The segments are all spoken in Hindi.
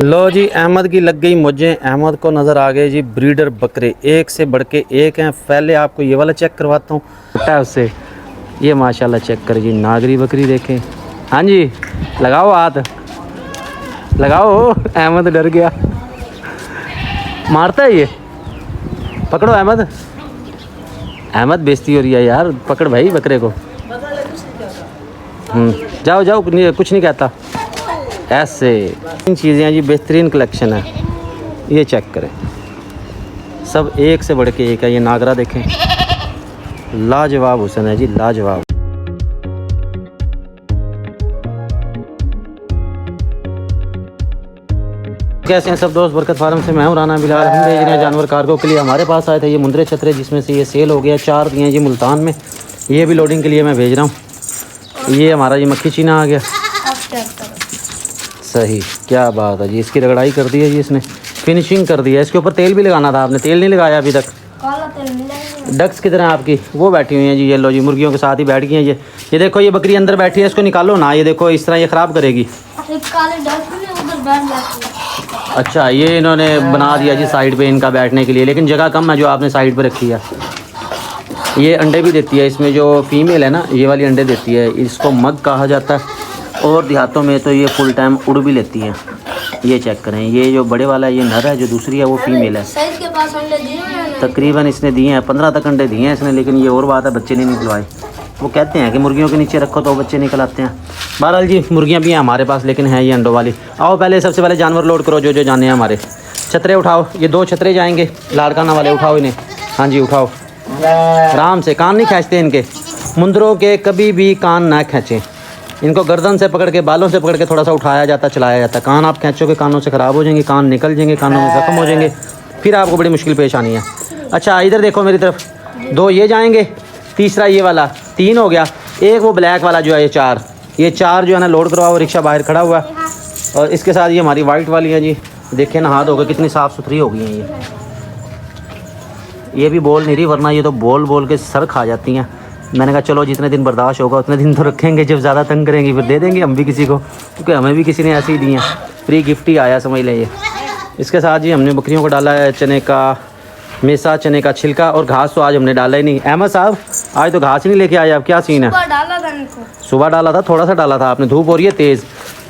लो जी, अहमद की लग गई मुझे। अहमद को नज़र आ गए जी ब्रीडर बकरे, एक से बढ़ के एक हैं। पहले आपको ये वाला चेक करवाता हूँ, छोटा है उससे। ये माशाल्लाह चेक कर जी, नागरी बकरी देखें। हाँ जी, लगाओ हाथ लगाओ। अहमद डर गया, मारता है ये। पकड़ो अहमद, अहमद बेइज्जती हो रही है यार। पकड़ भाई बकरे को। जाओ जाओ, कुछ नहीं कहता। ऐसे इन चीज़ें हैं जी, बेहतरीन कलेक्शन है। ये चेक करें, सब एक से बढ़ के एक है। ये नागरा देखें, लाजवाब हुसन है जी, लाजवाब। कैसे हैं सब दोस्त? बरकत फार्म से मैं हूं राना बिलाल। हम भेज रहे हैं जानवर कार्गो के लिए। हमारे पास आए थे ये मुंदरे छतरे, जिसमें से ये सेल हो गया। 4 दिए हैं जी मुल्तान में, ये भी लोडिंग के लिए मैं भेज रहा हूँ। ये हमारा ये मक्खी चीना आ गया। सही, क्या बात है जी। इसकी रगड़ाई कर दी है जी इसने, फिनिशिंग कर दी है। इसके ऊपर तेल भी लगाना था आपने, तेल नहीं लगाया अभी तक। डक्स कितने आपकी वो बैठी हुई हैं जी। ये लो जी, मुर्गियों के साथ ही बैठ गई हैं ये देखो, ये बकरी अंदर बैठी है, इसको निकालो ना। ये देखो इस तरह ये ख़राब करेगी। अच्छा, ये इन्होंने बना दिया जी साइड पे इनका बैठने के लिए, लेकिन जगह कम है जो आपने साइड पे रखी है। ये अंडे भी देती है, इसमें जो फीमेल है ना, ये वाली अंडे देती है। इसको मग कहा जाता है, और देहातों में तो ये फुल टाइम उड़ भी लेती हैं। ये चेक करें, ये जो बड़े वाला ये नर है, जो दूसरी है वो फीमेल है। तकरीबन इसने दिए हैं 15 तक अंडे दिए हैं इसने, लेकिन ये और बात है बच्चे नहीं निकलवाए। वो कहते हैं कि मुर्गियों के नीचे रखो तो बच्चे निकल आते हैं। बहरहाल जी, मुर्गियाँ भी हैं हमारे पास, लेकिन हैं ये अंडों वाली। आओ पहले सबसे पहले जानवर लोड करो जो जो जाने हैं हमारे। छतरे उठाओ, ये 2 छतरे जाएंगे लाड़काना वाले, उठाओ इन्हें। हाँ जी उठाओ, आराम से, कान नहीं खींचते इनके। मुंदरों के कभी भी कान ना खींचें, इनको गर्दन से पकड़ के, बालों से पकड़ के थोड़ा सा उठाया जाता, चलाया जाता। कान आप खींचोगे, कानों से ख़राब हो जाएंगे, कान निकल जाएंगे, कानों में ज़ख्म हो जाएंगे, फिर आपको बड़ी मुश्किल पेश आनी है। अच्छा इधर देखो मेरी तरफ, 2 ये जाएंगे, तीसरा ये वाला, 3 हो गया। एक वो ब्लैक वाला जो है, ये 4 जो है ना लोड करवाओ। रिक्शा बाहर खड़ा हुआ है, और इसके साथ ये हमारी वाइट वाली है जी। देखें ना, हाथ होगा कितनी साफ़ सुथरी हो गई हैं ये भी बोल नहीं रही, वरना ये तो बोल बोल के सर खा जाती हैं। मैंने कहा चलो जितने दिन बर्दाश्त होगा उतने दिन तो रखेंगे, जब ज़्यादा तंग करेंगी फिर दे देंगे हम भी किसी को, क्योंकि हमें भी किसी ने ऐसे ही दी हैं। फ्री गिफ्ट ही आया समझ लें ये। इसके साथ जी हमने बकरियों को डाला है चने का मेसा, चने का छिलका, और घास तो आज हमने डाला ही नहीं। अहमद साहब आज तो घास ही नहीं लेके आए आप, क्या सीन है? सुबह डाला था, थोड़ा सा डाला था आपने। धूप हो रही है तेज़,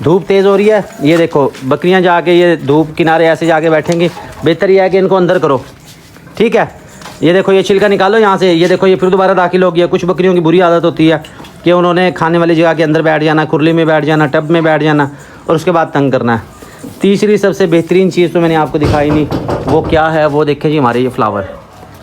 धूप तेज़ हो रही है। ये देखो बकरियां जाके ये धूप किनारे ऐसे जाके बैठेंगी, बेहतर यह है कि इनको अंदर करो, ठीक है। ये देखो ये छिलका निकालो यहाँ से। ये देखो ये फिर दोबारा दाखिल हो गया। कुछ बकरियों की बुरी आदत होती है कि उन्होंने खाने वाली जगह के अंदर बैठ जाना, खुरली में बैठ जाना, टब में बैठ जाना, और उसके बाद तंग करना है। तीसरी सबसे बेहतरीन चीज़ तो मैंने आपको दिखाई नहीं, वो क्या है वो देखें जी। हमारे ये फ्लावर,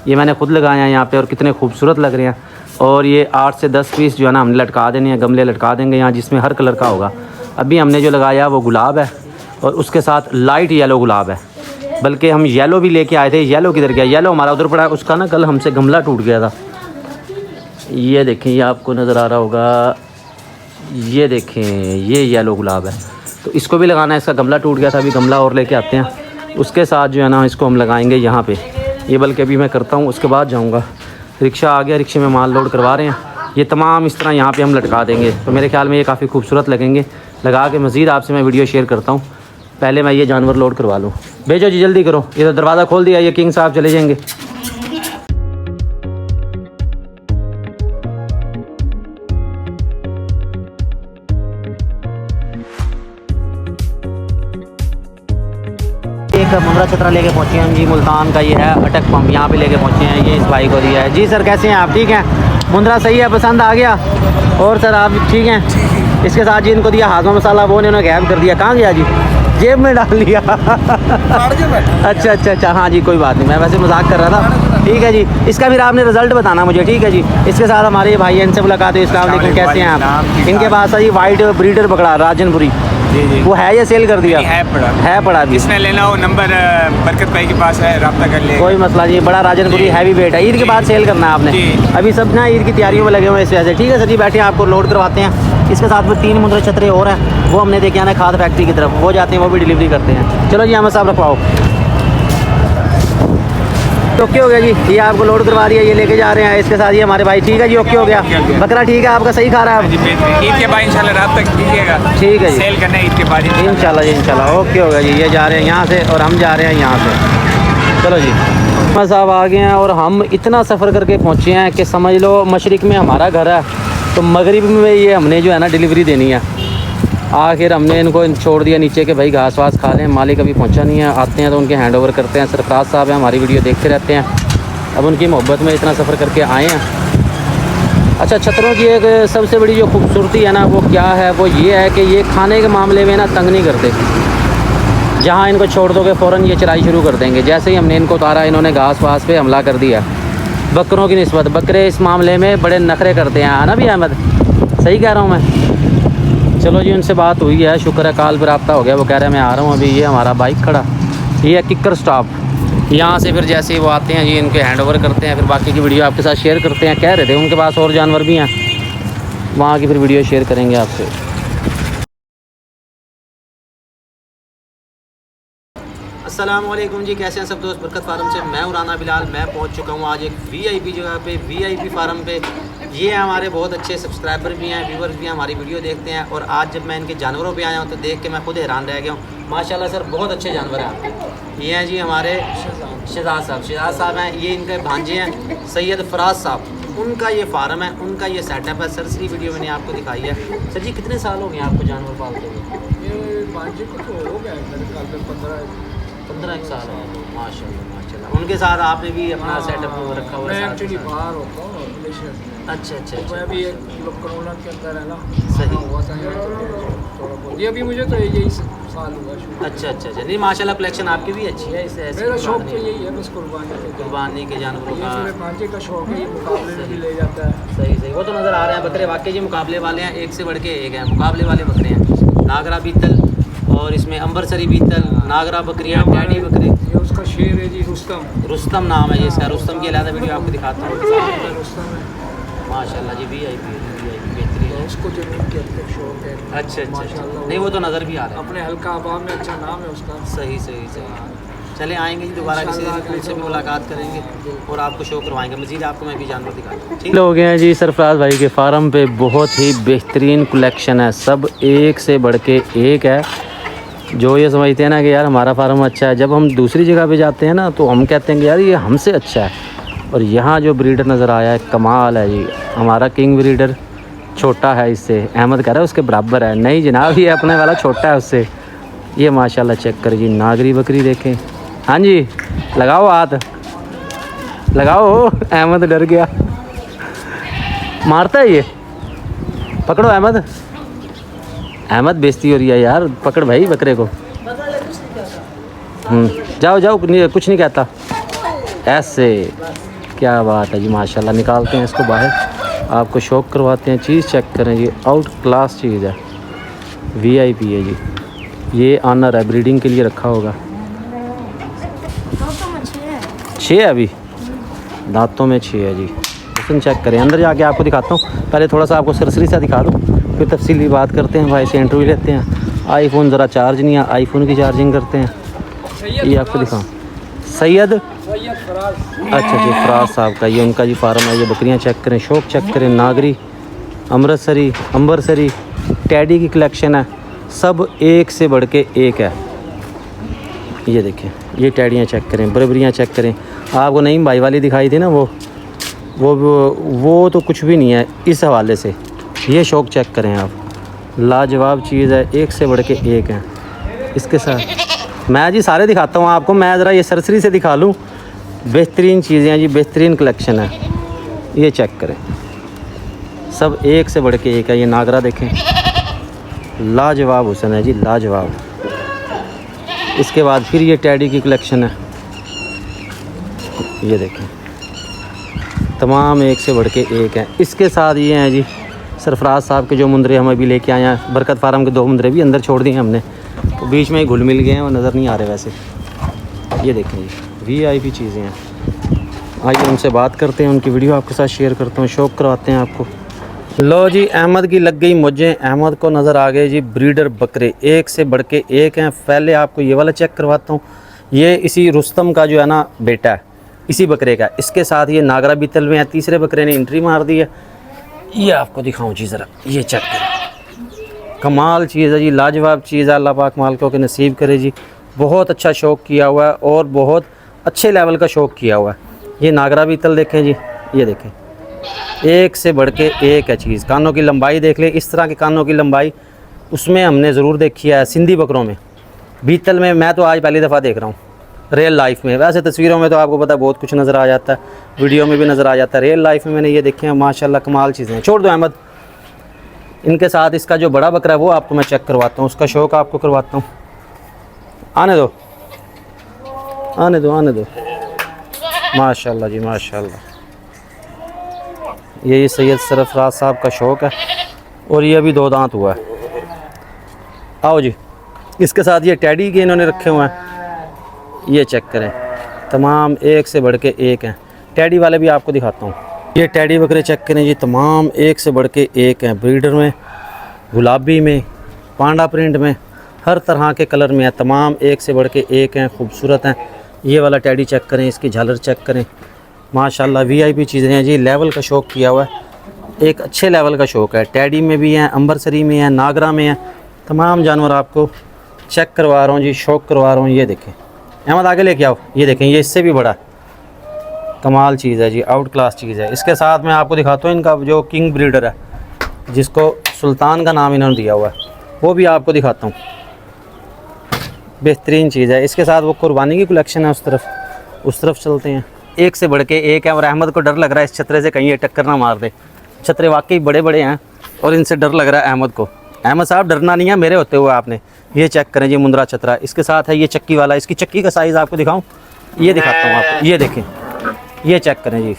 ये मैंने खुद लगाए हैं यहाँ पे, और कितने खूबसूरत लग रहे हैं। और ये 8 से 10 पीस जो है ना हमने लटका देने हैं, गमले लटका देंगे यहाँ, जिसमें हर कलर का होगा। अभी हमने जो लगाया वो गुलाब है, और उसके साथ लाइट येलो गुलाब है। बल्कि हम येलो भी लेके आए थे। येलो किधर गया? येलो हमारा उधर पड़ा है, उसका ना कल हमसे गमला टूट गया था। ये देखें, ये आपको नज़र आ रहा होगा, ये देखें ये येलो गुलाब है, तो इसको भी लगाना है। इसका गमला टूट गया था, अभी गमला और लेके आते हैं। उसके साथ जो है ना इसको हम लगाएंगे यहाँ पे। ये बल्कि अभी मैं करता हूँ, उसके बाद जाऊँगा। रिक्शा आ गया, रिक्शे में माल लोड करवा रहे हैं। ये तमाम इस तरह यहाँ पे हम लटका देंगे, तो मेरे ख्याल में ये काफ़ी खूबसूरत लगेंगे। लगा के मज़ीद आपसे मैं वीडियो शेयर करता हूँ। पहले मैं ये जानवर लोड करवा लूँ। भेजो जी जल्दी करो। ये तो दरवाज़ा खोल दिया, ये किंग साहब चले जाएंगे। एक मुंद्रा छतरा लेके पहुँचे हैं जी, मुल्तान का ये है अटक पंप, यहाँ पे लेके पहुँचे हैं। ये इस भाई को दिया है जी। सर कैसे हैं आप? ठीक हैं? मुंद्रा सही है, पसंद आ गया? और सर आप ठीक हैं? इसके साथ जी इनको दिया हाजमा मसाला, वो उन्होंने गैब कर दिया। कहाँ गया जी? जेब में डाल लिया। अच्छा अच्छा अच्छा, हाँ जी कोई बात नहीं, मैं वैसे मजाक कर रहा था। ठीक है जी, इसका फिर आपने रिजल्ट बताना मुझे, ठीक है जी। इसके साथ हमारे ये भाई, इनसे मुलाकात हुई। अस्सलाम वालेकुम, कैसे हैं आप? इनके पास है जी वाइट ब्रीडर पकड़ा, राजनपुरी। जी। वो है या सेल कर दिया? है पड़ा भी। इसने लेना हो नंबर बरकत भाई के पास है, रब्ता कर ले। कोई मसला नहीं, बड़ा राजनपुरी हैवी वेट है। ईद के बाद सेल करना है आपने। अभी सब ना ईद की तैयारियों में लगे हुए हैं इस वजह से। ठीक है सर जी, बैठे आपको लोड करवाते हैं। इसके साथ में 3 मुंद्रे छतरे और हैं, वो हमने देखे आना खाद फैक्ट्री की तरफ, वो जाते हैं, वो भी डिलीवरी करते हैं। चलो जी अहमद साहब रखवाओ। ओके हो गया जी, ये आपको लोड करवा दिया, ये लेके जा रहे हैं इसके साथ ये हमारे भाई। ठीक है जी, ओके हो गया। बकरा ठीक है आपका, सही खा रहा है जी बेहतरीन। ईद के बाद इंशाल्लाह रात तक कीजिएगा। ठीक है जी, सेल करना है ईद के बाद इंशाल्लाह जी, इंशाल्लाह। ओके हो गया जी, ये जा रहे हैं यहाँ से और हम जा रहे हैं यहाँ से। चलो जी, साहब आ गए हैं और हम इतना सफ़र करके पहुँचे हैं कि समझ लो मशरिक़ में हमारा घर है तो मगरिब में ये हमने जो है ना डिलीवरी देनी है। आखिर हमने इनको छोड़ दिया नीचे के भाई घास वास खा लें, मालिक अभी पहुंचा नहीं है, आते हैं तो उनके हैंड ओवर करते हैं। सरफराज साहब हैं, हमारी वीडियो देखते रहते हैं, अब उनकी मोहब्बत में इतना सफ़र करके आए हैं। अच्छा, छतरों की एक सबसे बड़ी जो खूबसूरती है ना वो क्या है, वो ये है कि ये खाने के मामले में ना तंग नहीं करते। जहाँ इनको छोड़ दोगे फ़ौरन ये चराई शुरू कर देंगे। जैसे ही हमने इनको उतारा इन्होंने घास वास पे हमला कर दिया। बकरों की निस्बत बकरे इस मामले में बड़े नखरे करते हैं, है ना भी अहमद, सही कह रहा हूँ मैं। चलो जी, उनसे बात हुई है, शुक्र है काल पर रब्ता हो गया। वो कह रहे हैं मैं आ रहा हूँ अभी। ये हमारा बाइक खड़ा, ये है किकर स्टॉप। यहाँ से फिर जैसे ही वो आते हैं जी इनके हैंड ओवर करते हैं, फिर बाकी की वीडियो आपके साथ शेयर करते हैं। कह रहे थे उनके पास और जानवर भी हैं, वहाँ की फिर वीडियो शेयर करेंगे आपसे। अस्सलामुअलैकुम जी, कैसे हैं सब दोस्त। बरकत फार्म से मैं राना बिलाल, मैं पहुंच चुका हूं आज एक वीआईपी जगह पे, वीआईपी फार्म पे। ये हमारे बहुत अच्छे सब्सक्राइबर भी हैं, व्यूवर्स भी हैं, हमारी वीडियो देखते हैं। और आज जब मैं इनके जानवरों पे आया हूं तो देख के मैं खुद हैरान रह गया हूं। माशाल्लाह सर, बहुत अच्छे जानवर हैं आपके। ये हैं जी हमारे शहजाद साहब। शहजाद साहब हैं, ये इनके भांजे हैं सैयद फराज साहब। उनका ये फार्म है, उनका ये सेटअप है। सरसरी वीडियो मैंने आपको दिखाई है। सर जी, कितने साल हो गए आपको जानवर पालते हुए? ये भांजे को तो हो गया मेरे ख्याल में 15 साल है। माशाल्लाह माशाल्लाह। उनके साथ आपने भी अपना सेटअप रखा हुआ है? मैं एक्चुअली बाहर होता हूँ मलेशिया में। अच्छा अच्छा मैं अभी एक कोरोना के अंदर है ना, सही हुआ था यहाँ तो थोड़ा बहुत। ये अभी मुझे तो यही साल हुआ शुरू। अच्छा अच्छा अच्छा। नहीं माशाल्लाह, कलेक्शन आपकी भी अच्छी है। इससे ऐसे मेरा शौक तो यही है बस कुर्बानी के जानवरों का। मेरे भांजे का शौक है, ये मुकाबले में भी ले जाता है। सही सही, वो तो नज़र आ रहे हैं बकरे वाकई जी मुकाबले वाले हैं, एक से बढ़ के एक हैं, मुकाबले वाले बकरे हैं। नागरा बीतल और इसमें अंबरसरी बीतल, नागरा बकरियाँ, टैडी बकरी। ये उसका शेर है जी, रुस्तम। रुस्तम नाम है जी इसका। रुस्तम की अलग वीडियो आपको दिखाता हूँ। रुस्तम है माशाल्लाह जी, वीआईपी बेहतरीन है। उसको जमीन के अंदर शौक है। अच्छा अच्छा, माशाल्लाह। नहीं वो तो नज़र भी आ रहा है। अपने हल्का आबाद में अच्छा नाम है उसका। सही सही सही। चले आएंगे जी दोबारा किसी दिन से भी मुलाकात करेंगे और आपको शो करवाएंगे। मज़ीद आपको मैं भी जानवर दिखाता हूँ। ठीक हो गए हैं जी सरफराज भाई के फार्म पे। बहुत ही बेहतरीन कलेक्शन है, सब एक से बढ़ के एक है। जो ये समझते हैं ना कि यार हमारा फार्म अच्छा है, जब हम दूसरी जगह पे जाते हैं ना तो हम कहते हैं कि यार ये हमसे अच्छा है। और यहाँ जो ब्रीडर नज़र आया है कमाल है जी। हमारा किंग ब्रीडर छोटा है इससे, अहमद कह रहा है उसके बराबर है। नहीं जनाब, ये अपने वाला छोटा है उससे। ये माशाल्लाह चेक कर जी, नागरी बकरी देखें। हाँ जी, लगाओ हाथ लगाओ। अहमद डर गया, मारता है ये। पकड़ो अहमद, अहमद बेइज्जती हो रही है यार। पकड़ भाई बकरे को। जाओ जाओ, कुछ नहीं कहता ऐसे। क्या बात है जी, माशाल्लाह। निकालते हैं इसको बाहर, आपको शौक करवाते हैं। चीज़ चेक करें जी, आउट क्लास चीज़ है, वीआईपी है जी। ये ऑनर है, ब्रीडिंग के लिए रखा होगा। 6 है अभी, दांतों में 6 है जी। हुस्न चेक करें। अंदर जाके आपको दिखाता हूँ, पहले थोड़ा सा आपको सरसरी सा दिखा दूँ, फिर तफसीली बात करते हैं। भाई से इंटरव्यू लेते हैं। आईफोन ज़रा चार्ज नहीं है, आईफोन की चार्जिंग करते हैं। ये आपको दिखाऊँ, सैयद फराज। अच्छा जी, फराज साहब का ये उनका जी फार्म है। ये बकरियां चेक करें, शौक चेक करें। नागरी, अमृतसरी, अंबरसरी, टैडी की कलेक्शन है, सब एक से बढ़ के एक है। ये देखें, ये टैडियाँ चेक करें, बरबरियाँ चेक करें। आपको नईम भाई वाली दिखाई थी ना, वो तो कुछ भी नहीं है इस हवाले से। ये शौक चेक करें आप, लाजवाब चीज़ है, एक से बढ़ के एक है। इसके साथ मैं जी सारे दिखाता हूँ आपको। मैं ज़रा ये सरसरी से दिखा लूँ। बेहतरीन चीज़ें हैं जी, बेहतरीन कलेक्शन है। ये चेक करें, सब एक से बढ़ के एक है। ये नागरा देखें, लाजवाब हुस्न है जी, लाजवाब। इसके बाद फिर ये टैडी की कलेक्शन है। ये देखें, तमाम एक से बढ़ के एक हैं। इसके साथ ये हैं जी सरफराज साहब के जो मुंदरे हम अभी लेके आए हैं। बरकत फार्म के 2 मुंदरे भी अंदर छोड़ दिए हैं हमने, तो बीच में ही घुल मिल गए हैं, वो नज़र नहीं आ रहे वैसे। ये देखें जी, वीआईपी चीज़ें हैं। आइए उनसे बात करते हैं, उनकी वीडियो आपके साथ शेयर करता हूँ, शौक करवाते हैं आपको। लो जी, अहमद की लग गई मुझे। अहमद को नज़र आ गए जी ब्रीडर बकरे, एक से बढ़ के एक हैं। पहले आपको ये वाला चेक करवाता हूँ। ये इसी रुस्तम का जो है ना बेटा है। इसी बकरे का। इसके साथ ये नागरा बीतल में है, तीसरे बकरे ने एंट्री मार दी है। ये आपको दिखाऊं जी ज़रा, ये चेक करें, कमाल चीज़ है जी, लाजवाब चीज़ है। अल्लाह पाक मालिकों के नसीब करे जी। बहुत अच्छा शौक़ किया हुआ है और बहुत अच्छे लेवल का शौक़ किया हुआ है। ये नागरा बीतल देखें जी, ये देखें, एक से बढ़ के एक है चीज़। कानों की लंबाई देख ले, इस तरह के कानों की लंबाई उसमें हमने ज़रूर देखी है सिंधी बकरों में। बीतल में मैं तो आज पहली दफ़ा देख रहा हूँ रियल लाइफ में। वैसे तस्वीरों में तो आपको पता है बहुत कुछ नज़र आ जाता है, वीडियो में भी नज़र आ जाता है, रियल लाइफ में मैंने ये देखे हैं। माशाल्लाह कमाल चीज़ें हैं। छोड़ दो अहमद, इनके साथ इसका जो बड़ा बकरा है वो आपको मैं चेक करवाता हूँ, उसका शौक़ आपको करवाता हूँ। आने दो, आने दो, आने दो। माशाल्लाह जी माशाल्लाह, ये सैयद सरफराज साहब का शौक़ है और ये अभी 2 दांत हुआ है। आओ जी, इसके साथ ये टैडी के इन्होंने रखे हुए हैं, ये चेक करें, तमाम एक से बढ़ के एक हैं। टैडी वाले भी आपको दिखाता हूँ। ये टैडी बकरे चेक करें जी, तमाम एक से बढ़ के एक हैं। ब्रीडर में, गुलाबी में, पांडा प्रिंट में, हर तरह के कलर में है। तमाम एक से बढ़ के एक हैं, खूबसूरत हैं। ये वाला टैडी चेक करें, इसकी झालर चेक करें, माशाल्लाह VIP चीज़ें हैं जी। लेवल का शौक़ किया हुआ है, एक अच्छे लेवल का शौक़ है। टैडी में भी हैं, अंबरसरी में हैं, नागरा में हैं, तमाम जानवर आपको चेक करवा रहा हूँ जी, शौक़ करवा रहा हूँ। ये देखें अहमद, आगे लेके आओ, ये देखें, ये इससे भी बड़ा कमाल चीज़ है जी, आउट क्लास चीज़ है। इसके साथ मैं आपको दिखाता हूँ इनका जो किंग ब्रीडर है, जिसको सुल्तान का नाम इन्होंने दिया हुआ है, वो भी आपको दिखाता हूँ। बेहतरीन चीज़ है। इसके साथ वो कुर्बानी की कलेक्शन है, उस तरफ चलते हैं। एक से बढ़ के एक है और अहमद को डर लग रहा है इस छतरे से कहीं ये टक्कर ना मार दे। छतरे वाकई बड़े बड़े हैं और इनसे डर लग रहा है अहमद को। अहमद साहब डरना नहीं है मेरे होते हुए आपने। ये चेक करें जी, मुंद्रा छतरा। इसके साथ है ये चक्की वाला, इसकी चक्की का साइज़ आपको दिखाऊं, ये दिखाता हूँ आपको, ये देखें, ये चेक करें जी,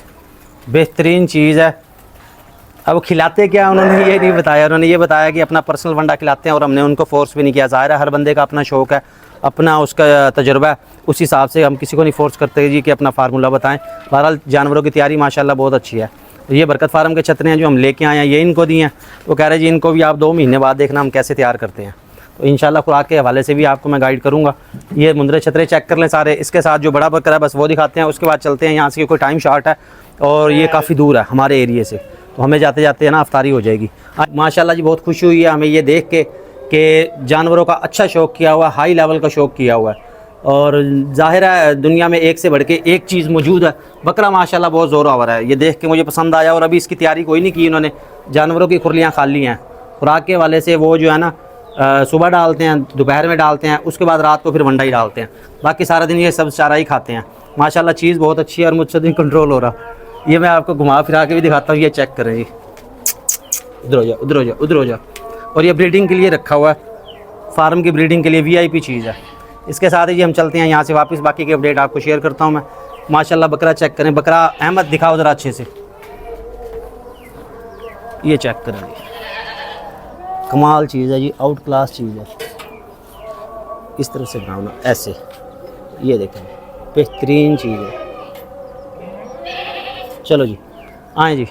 बेहतरीन चीज़ है। अब खिलाते क्या उन्होंने ये नहीं बताया, उन्होंने ये बताया कि अपना पर्सनल वंडा खिलाते हैं और हमने उनको फोर्स भी नहीं किया। ज़ाहिर है हर बंदे का अपना शौक़ है, अपना उसका तजुर्बा है, उस हिसाब से हम किसी को नहीं फोर्स करते जी कि अपना फार्मूला बताएं। बहरहाल जानवरों की तैयारी माशाल्लाह बहुत अच्छी है। ये बरकत फार्म के छतरे हैं जो हम लेके आए हैं, ये इनको दिए हैं। वो कह रहे जी इनको भी आप 2 महीने बाद देखना हम कैसे तैयार करते हैं। तो इंशाल्लाह खुराक के हवाले से भी आपको मैं गाइड करूँगा। ये मुंद्रे छतरे चेक कर लें सारे। इसके साथ जो बड़ा बकरा है बस वो दिखाते हैं, उसके बाद चलते हैं यहाँ से, कोई टाइम शॉर्ट है और ये काफ़ी दूर है हमारे एरिए से, तो हमें जाते जाते है ना अफ्तारी हो जाएगी। आज माशाल्लाह जी बहुत खुशी हुई है हमें ये देख के कि जानवरों का अच्छा शौक़ किया हुआ है, हाई लेवल का शौक़ किया हुआ है। और ज़ाहिर है दुनिया में एक से बढ़ के एक चीज़ मौजूद है। बकरा माशाल्लाह बहुत ज़ोर-आवर है, ये देख के मुझे पसंद आया। और अभी इसकी तैयारी कोई नहीं की इन्होंने, जानवरों की खुरलियाँ खाली हैं। खुराक के वाले से वो जो है ना सुबह डालते हैं, दोपहर में डालते हैं, उसके बाद रात को फिर वंडा ही डालते हैं। बाकी सारा दिन ये सब चारा ही खाते हैं। माशाल्लाह चीज़ बहुत अच्छी है और मुझसे नहीं कंट्रोल हो रहा। ये मैं आपको घुमा फिरा के भी दिखाता हूँ, ये चेक करें जी, उधर हो जा, उधर हो जा, उधर हो जा। और ये ब्रीडिंग के लिए रखा हुआ है, फार्म की ब्रीडिंग के लिए VIP चीज़ है। इसके साथ ही हम चलते हैं यहाँ से वापस, बाकी के अपडेट आपको शेयर करता हूँ मैं। माशाल्लाह बकरा चेक करें, बकरा अहमद दिखाओ ज़रा अच्छे से, ये चेक करें जी, कमाल चीज़ है जी, आउट क्लास चीज़ है। इस तरह से बनाओ ना ऐसे, ये देखें बेहतरीन चीज़ है। चलो जी आएँ जी।